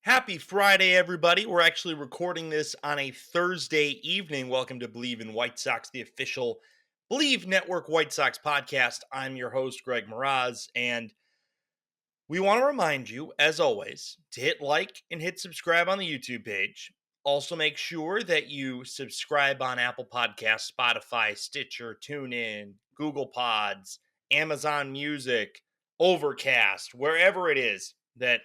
Happy Friday, everybody. We're actually recording this on a Thursday evening. Welcome to Believe in White Sox, the official Believe Network White Sox podcast. I'm your host, Greg Miraz, and we want to remind you, as always, to hit like and hit subscribe on the YouTube page. Also, make sure that you subscribe on Apple Podcasts, Spotify, Stitcher, TuneIn, Google Pods, Amazon Music, Overcast, wherever it is that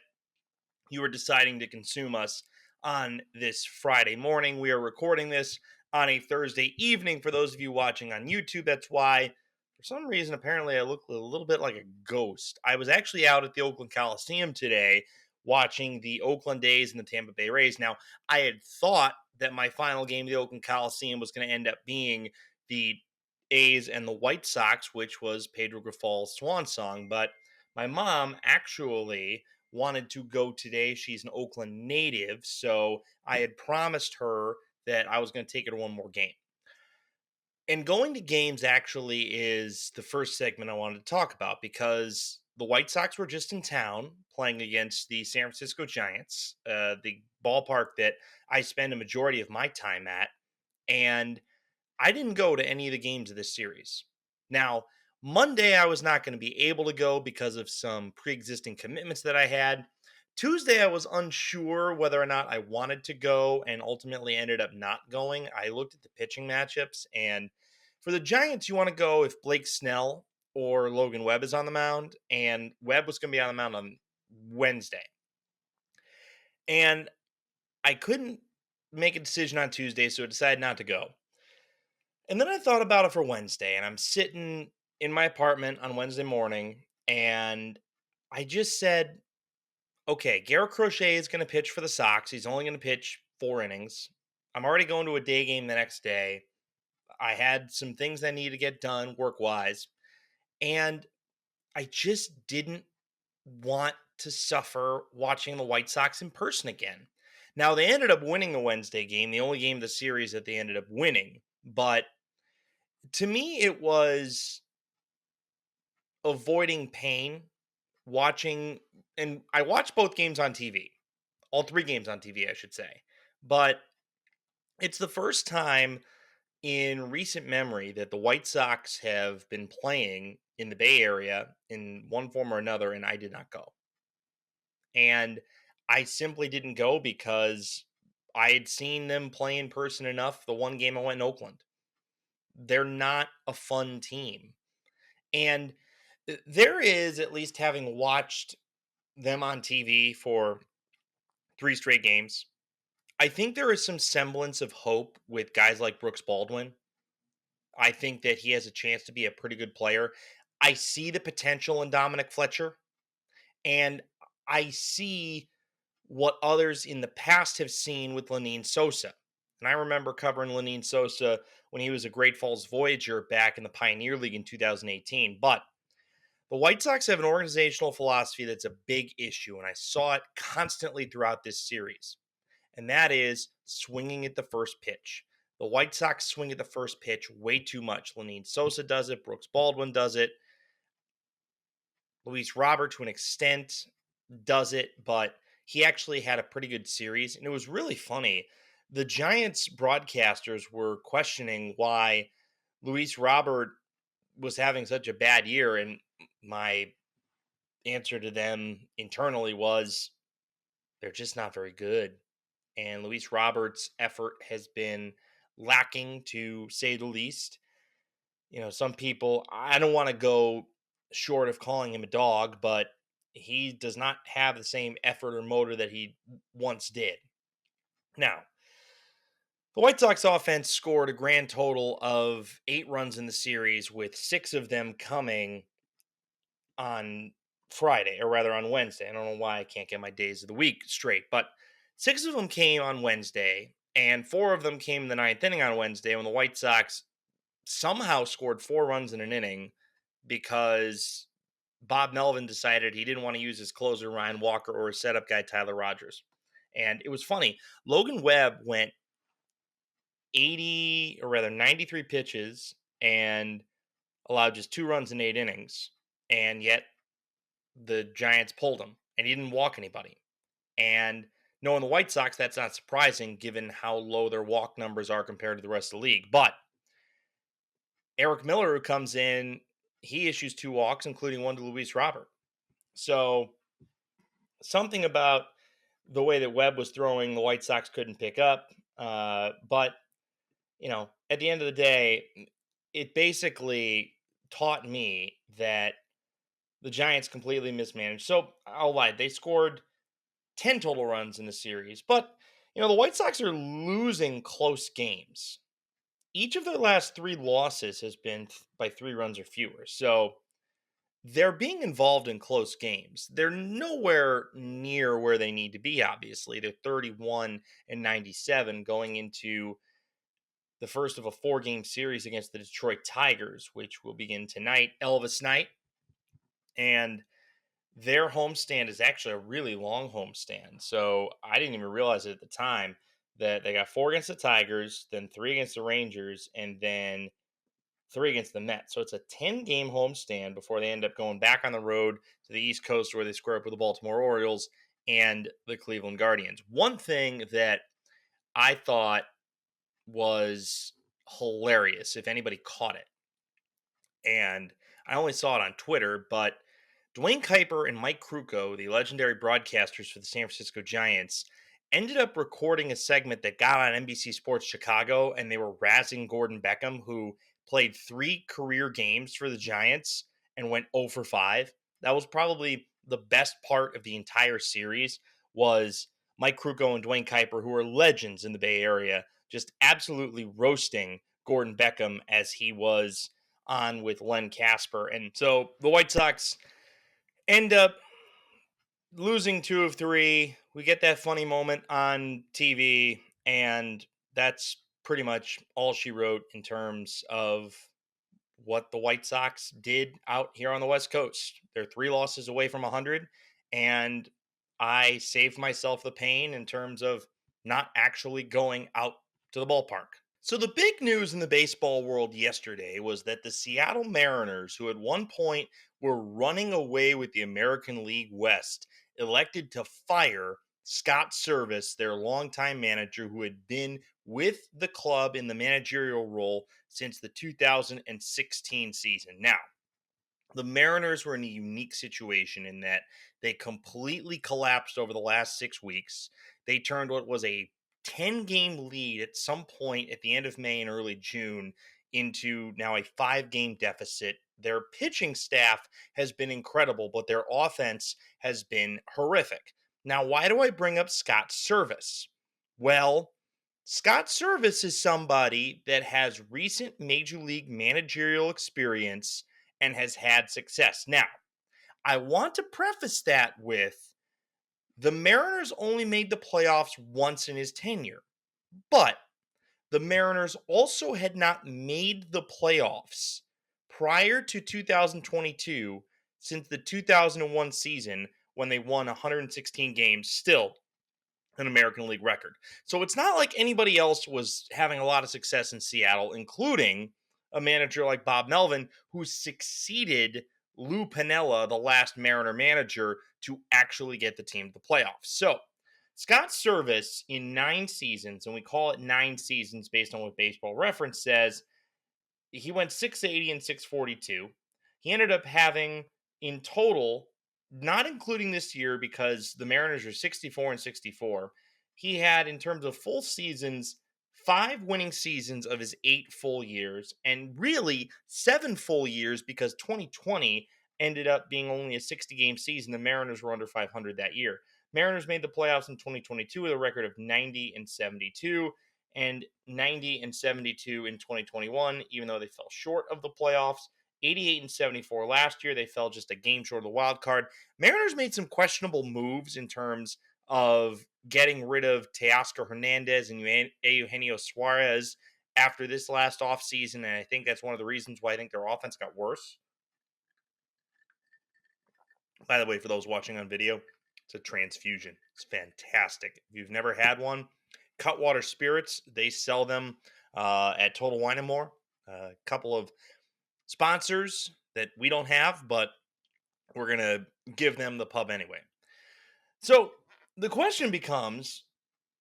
you are deciding to consume us on this Friday morning. We are recording this on a Thursday evening for those of you watching on YouTube. That's why, for some reason, apparently I look a little bit like a ghost. I was actually out at the Oakland Coliseum today watching the Oakland A's and the Tampa Bay Rays. Now, I had thought that my final game of the Oakland Coliseum was going to end up being the A's and the White Sox, which was Pedro Grifal's swan song, but my mom actually wanted to go today. She's an Oakland native, so I had promised her that I was going to take her to one more game. And going to games actually is the first segment I wanted to talk about because the White Sox were just in town playing against the San Francisco Giants, the ballpark that I spend a majority of my time at. And I didn't go to any of the games of this series. Now, Monday, I was not going to be able to go because of some pre existing commitments that I had. Tuesday, I was unsure whether or not I wanted to go and ultimately ended up not going. I looked at the pitching matchups, and for the Giants, you want to go if Blake Snell or Logan Webb is on the mound, and Webb was going to be on the mound on Wednesday. And I couldn't make a decision on Tuesday, so I decided not to go. And then I thought about it for Wednesday, and I'm sitting in my apartment on Wednesday morning, and I just said, okay, Garrett Crochet is going to pitch for the Sox. He's only going to pitch 4 innings. I'm already going to a day game the next day. I had some things I need to get done work wise, and I just didn't want to suffer watching the White Sox in person again. Now, they ended up winning the Wednesday game, the only game of the series that they ended up winning, but to me, it was avoiding pain watching, and I watched both games on TV, all 3 games on TV, I should say. But it's the first time in recent memory that the White Sox have been playing in the Bay Area in one form or another, and I did not go. And I simply didn't go because I had seen them play in person enough the one game I went in Oakland. They're not a fun team. And there is, at least having watched them on TV for 3 straight games, I think there is some semblance of hope with guys like Brooks Baldwin. I think that he has a chance to be a pretty good player. I see the potential in Dominic Fletcher, and I see what others in the past have seen with Lenine Sosa. And I remember covering Lenine Sosa when he was a Great Falls Voyager back in the Pioneer League in 2018. But the White Sox have an organizational philosophy that's a big issue, and I saw it constantly throughout this series, and that is swinging at the first pitch. The White Sox swing at the first pitch way too much. Lenine Sosa does it. Brooks Baldwin does it. Luis Robert, to an extent, does it, but he actually had a pretty good series, and it was really funny. The Giants broadcasters were questioning why Luis Robert was having such a bad year, and my answer to them internally was they're just not very good. And Luis Roberts' effort has been lacking, to say the least. You know, some people, I don't want to go short of calling him a dog, but he does not have the same effort or motor that he once did. Now, the White Sox offense scored a grand total of 8 runs in the series, with 6 of them coming on Friday, or rather on Wednesday. I don't know why I can't get my days of the week straight, but 6 of them came on Wednesday, and 4 of them came in the 9th inning on Wednesday when the White Sox somehow scored 4 runs in an inning because Bob Melvin decided he didn't want to use his closer Ryan Walker or his setup guy Tyler Rogers. And it was funny. Logan Webb went 80, or rather 93 pitches and allowed just 2 runs in 8 innings. And yet the Giants pulled him, and he didn't walk anybody. And Knowing the White Sox, that's not surprising given how low their walk numbers are compared to the rest of the league. But Eric Miller, who comes in, he issues 2 walks, including one to Luis Robert. So something about the way that Webb was throwing, the White Sox couldn't pick up. But at the end of the day, it basically taught me that the Giants completely mismanaged. So I'll lie, they scored 10 total runs in the series, but the White Sox are losing close games. Each of their last 3 losses has been by 3 runs or fewer. So they're being involved in close games. They're nowhere near where they need to be, obviously. They're 31 and 97 going into the first of a 4-game series against the Detroit Tigers, which will begin tonight, Elvis night. And their homestand is actually a really long homestand. So I didn't even realize it at the time that they got 4 against the Tigers, then 3 against the Rangers, and then 3 against the Mets. So it's a 10-game homestand before they end up going back on the road to the East Coast where they square up with the Baltimore Orioles and the Cleveland Guardians. One thing that I thought was hilarious, if anybody caught it, and I only saw it on Twitter, but Dwayne Kuiper and Mike Krukow, the legendary broadcasters for the San Francisco Giants, ended up recording a segment that got on NBC Sports Chicago, and they were razzing Gordon Beckham, who played 3 career games for the Giants and went 0 for 5. That was probably the best part of the entire series was Mike Krukow and Dwayne Kuiper, who are legends in the Bay Area, just absolutely roasting Gordon Beckham as he was on with Len Casper. And so the White Sox end up losing 2 of 3. We get that funny moment on TV, and that's pretty much all she wrote in terms of what the White Sox did out here on the West Coast. They're 3 losses away from 100, and I saved myself the pain in terms of not actually going out to the ballpark. So the big news in the baseball world yesterday was that the Seattle Mariners, who at one point were running away with the American League West, elected to fire Scott Servais, their longtime manager, who had been with the club in the managerial role since the 2016 season. Now, the Mariners were in a unique situation in that they completely collapsed over the last 6 weeks. They turned what was a 10-game lead at some point at the end of May and early June into now a 5-game deficit. Their pitching staff has been incredible, but their offense has been horrific. Now, why do I bring up Scott Servais? Well, Scott Servais is somebody that has recent major league managerial experience and has had success. Now, I want to preface that with the Mariners only made the playoffs once in his tenure, but the Mariners also had not made the playoffs prior to 2022 since the 2001 season when they won 116 games, still an American League record. So it's not like anybody else was having a lot of success in Seattle, including a manager like Bob Melvin, who succeeded Lou Piniella, the last Mariner manager, to actually get the team to the playoffs. So Scott Servais in 9 seasons, and we call it 9 seasons based on what Baseball Reference says, he went 680 and 642. He ended up having in total, not including this year because the Mariners are 64 and 64, he had in terms of full seasons 5 winning seasons of his 8 full years, and really 7 full years because 2020 ended up being only a 60-game season. The Mariners were under 500 that year. Mariners made the playoffs in 2022 with a record of 90 and 72 and 90 and 72 in 2021, even though they fell short of the playoffs. 88 and 74 last year. They fell just a game short of the wild card. Mariners made some questionable moves in terms of getting rid of Teoscar Hernandez and Eugenio Suarez after this last offseason, and I think that's one of the reasons why I think their offense got worse. By the way, for those watching on video, it's a transfusion. It's fantastic. If you've never had one, Cutwater Spirits, they sell them at Total Wine & More. A couple of sponsors that we don't have, but we're going to give them the pub anyway. So The question becomes,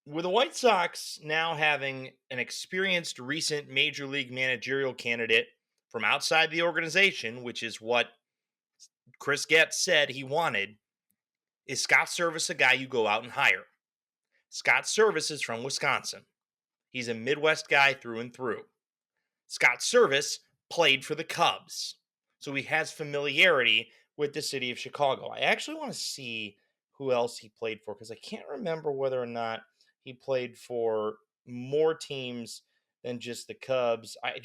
with the White Sox now having an experienced recent major league managerial candidate from outside the organization, which is what Chris Getz said he wanted, is Scott Servais a guy you go out and hire? Scott Servais is from Wisconsin. He's a Midwest guy through and through. Scott Servais played for the Cubs, so he has familiarity with the city of Chicago. I actually want to see who else he played for because I can't remember whether or not he played for more teams than just the Cubs. I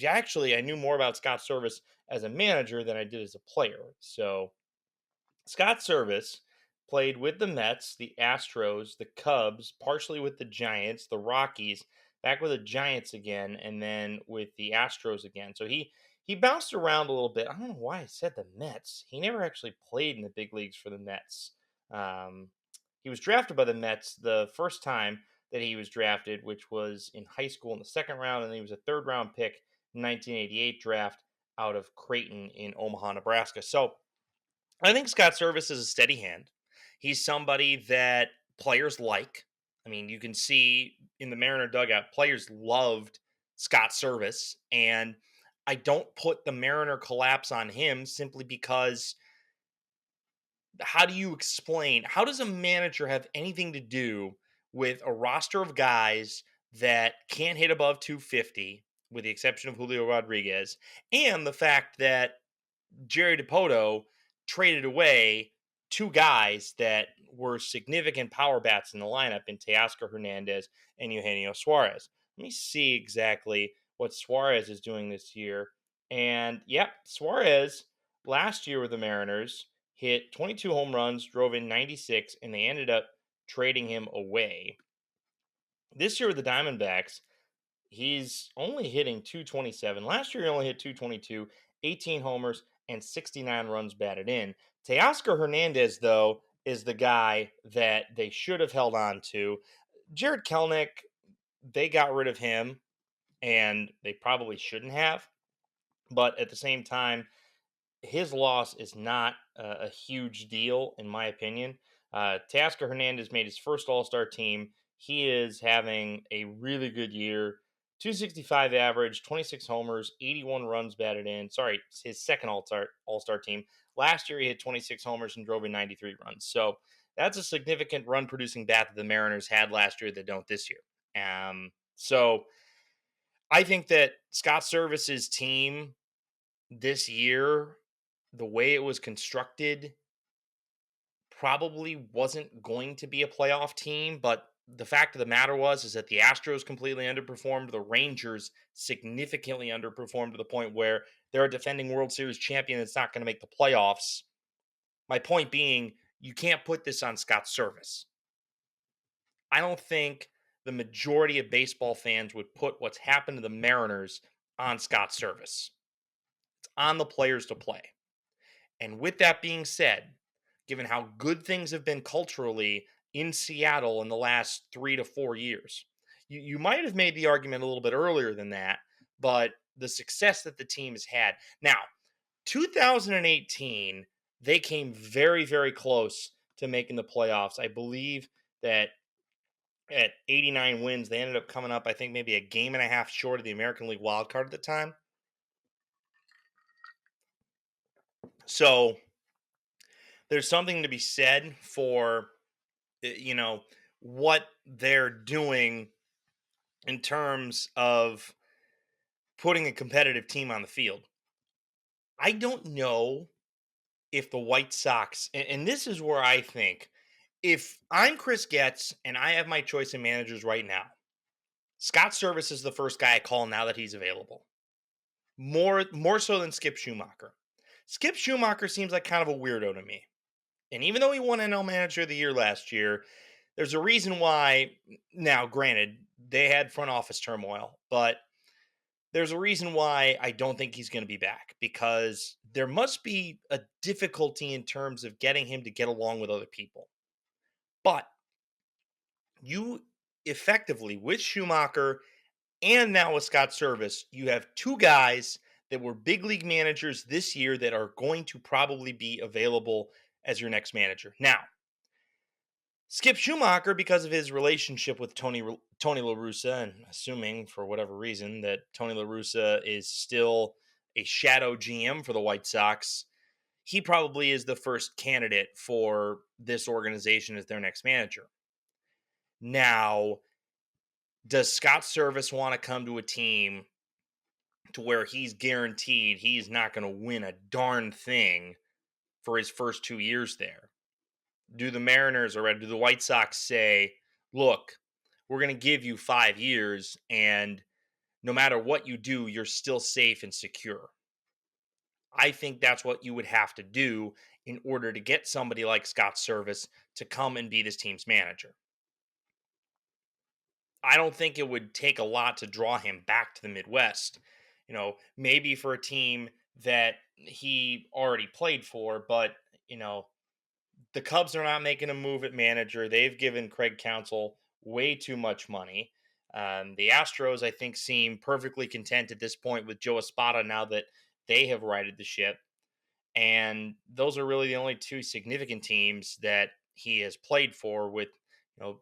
knew more about Scott Servais as a manager than I did as a player. So Scott Servais played with the Mets, the Astros, the Cubs, partially with the Giants, the Rockies, back with the Giants again, and then with the Astros again. So he bounced around a little bit. I don't know why I said the Mets. He never actually played in the big leagues for the Mets. Um, he was drafted by the Mets the first time that he was drafted, which was in high school in the second round, and he was a third round pick in 1988 draft out of Creighton in Omaha, Nebraska. So I think Scott Service is a steady hand. He's somebody that players like. I mean, you can see in the Mariner dugout, players loved Scott Service, and I don't put the Mariner collapse on him simply because how do you explain? How does a manager have anything to do with a roster of guys that can't hit above 250, with the exception of Julio Rodriguez, and the fact that Jerry DiPoto traded away two guys that were significant power bats in the lineup in Teoscar Hernandez and Eugenio Suarez. Let me see exactly what Suarez is doing this year. And yep, Suarez last year with the Mariners hit 22 home runs, drove in 96, and they ended up trading him away. This year with the Diamondbacks, he's only hitting 227. Last year, he only hit 222, 18 homers, and 69 runs batted in. Teoscar Hernandez, though, is the guy that they should have held on to. Jared Kelnick, they got rid of him, and they probably shouldn't have. But at the same time, his loss is not a huge deal, in my opinion. Teoscar Hernandez made his first All Star team. He is having a really good year. 265 average, 26 homers, 81 runs batted in. Sorry, his second All-Star team. Last year he had 26 homers and drove in 93 runs. So that's a significant run producing bat that the Mariners had last year that don't this year. So I think that Scott Servais's team this year, the way it was constructed, probably wasn't going to be a playoff team, but the fact of the matter was is that the Astros completely underperformed, the Rangers significantly underperformed to the point where they're a defending World Series champion that's not going to make the playoffs. My point being, you can't put this on Scott Servais. I don't think the majority of baseball fans would put what's happened to the Mariners on Scott Servais. It's on the players to play. And with that being said, given how good things have been culturally in Seattle in the last 3 to 4 years, you might have made the argument a little bit earlier than that, but the success that the team has had. Now, 2018, they came very, very close to making the playoffs. I believe that at 89 wins, they ended up coming up, I think, maybe a game and a half short of the American League wild card at the time. So there's something to be said for what they're doing in terms of putting a competitive team on the field. I don't know if the White Sox, and this is where I think, if I'm Chris Getz and I have my choice of managers right now, Scott Servais is the first guy I call now that he's available. More so than Skip Schumacher. Skip Schumacher seems like kind of a weirdo to me. And even though he won NL Manager of the Year last year, there's a reason why. Now, granted, they had front office turmoil, but there's a reason why I don't think he's going to be back, because there must be a difficulty in terms of getting him to get along with other people. But you effectively, with Schumacher and now with Scott Servais, you have two guys that were big league managers this year that are going to probably be available as your next manager. Now, Skip Schumacher, because of his relationship with Tony La Russa, and assuming for whatever reason that Tony La Russa is still a shadow GM for the White Sox, he probably is the first candidate for this organization as their next manager. Now, does Scott Servais want to come to a team to where he's guaranteed he's not going to win a darn thing for his first 2 years there? Do the Mariners or do the White Sox say, look, we're going to give you 5 years, and no matter what you do, you're still safe and secure? I think that's what you would have to do in order to get somebody like Scott Servais to come and be this team's manager. I don't think it would take a lot to draw him back to the Midwest. Maybe for a team that he already played for, but, you know, the Cubs are not making a move at manager. They've given Craig Counsell way too much money. The Astros, I think, seem perfectly content at this point with Joe Espada now that they have righted the ship. And those are really the only two significant teams that he has played for, with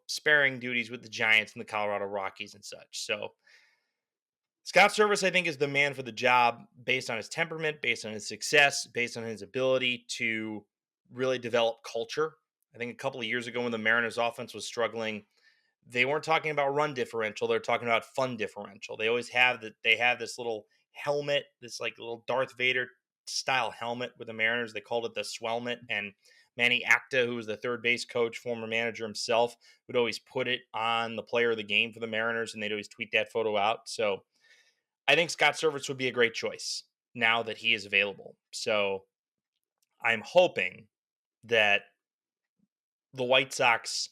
sparing duties with the Giants and the Colorado Rockies and such. So Scott Servais, I think, is the man for the job based on his temperament, based on his success, based on his ability to really develop culture. I think a couple of years ago when the Mariners offense was struggling, they weren't talking about run differential. They're talking about fun differential. They always have that. They have this little helmet, this like little Darth Vader style helmet with the Mariners. They called it the Swellmet. And Manny Acta, who was the third base coach, former manager himself, would always put it on the player of the game for the Mariners, and they'd always tweet that photo out. So I think Scott Servais would be a great choice now that he is available. So I'm hoping that the White Sox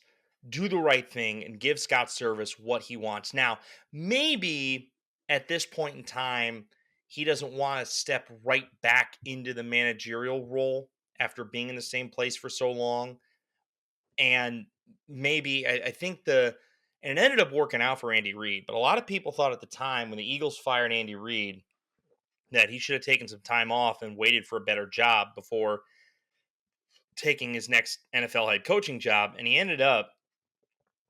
do the right thing and give Scott Servais what he wants. Now, maybe at this point in time, he doesn't want to step right back into the managerial role after being in the same place for so long. And maybe I think and it ended up working out for Andy Reid, but a lot of people thought at the time when the Eagles fired Andy Reid that he should have taken some time off and waited for a better job before taking his next NFL head coaching job. And he ended up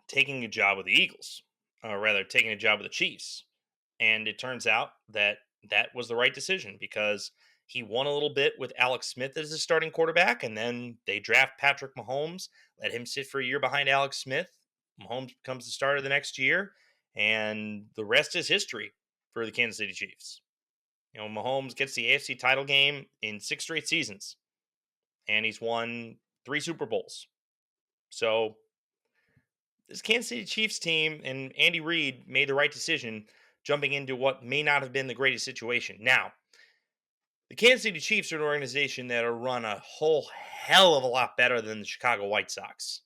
taking a job with the Eagles, or rather taking a job with the Chiefs. And it turns out that that was the right decision because he won a little bit with Alex Smith as his starting quarterback. And then they draft Patrick Mahomes, let him sit for a year behind Alex Smith. Mahomes becomes the starter the next year. And the rest is history for the Kansas City Chiefs. Mahomes gets the AFC title game in 6 straight seasons, and he's won 3 Super Bowls. So this Kansas City Chiefs team and Andy Reid made the right decision jumping into what may not have been the greatest situation. Now, the Kansas City Chiefs are an organization that are run a whole hell of a lot better than the Chicago White Sox.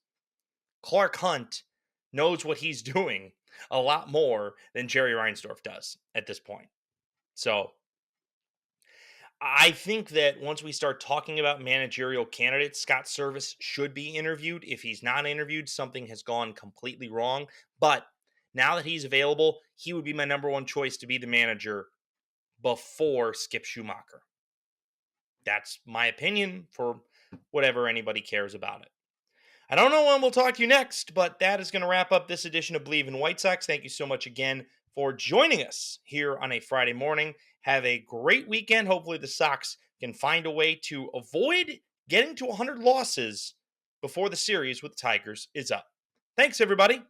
Clark Hunt knows what he's doing a lot more than Jerry Reinsdorf does at this point. So I think that once we start talking about managerial candidates, Scott Servais should be interviewed. If he's not interviewed, something has gone completely wrong. But now that he's available, he would be my number one choice to be the manager before Skip Schumacher. That's my opinion for whatever anybody cares about it. I don't know when we'll talk to you next, but that is going to wrap up this edition of Believe in White Sox. Thank you so much again for joining us here on a Friday morning. Have a great weekend. Hopefully the Sox can find a way to avoid getting to 100 losses before the series with the Tigers is up. Thanks, everybody.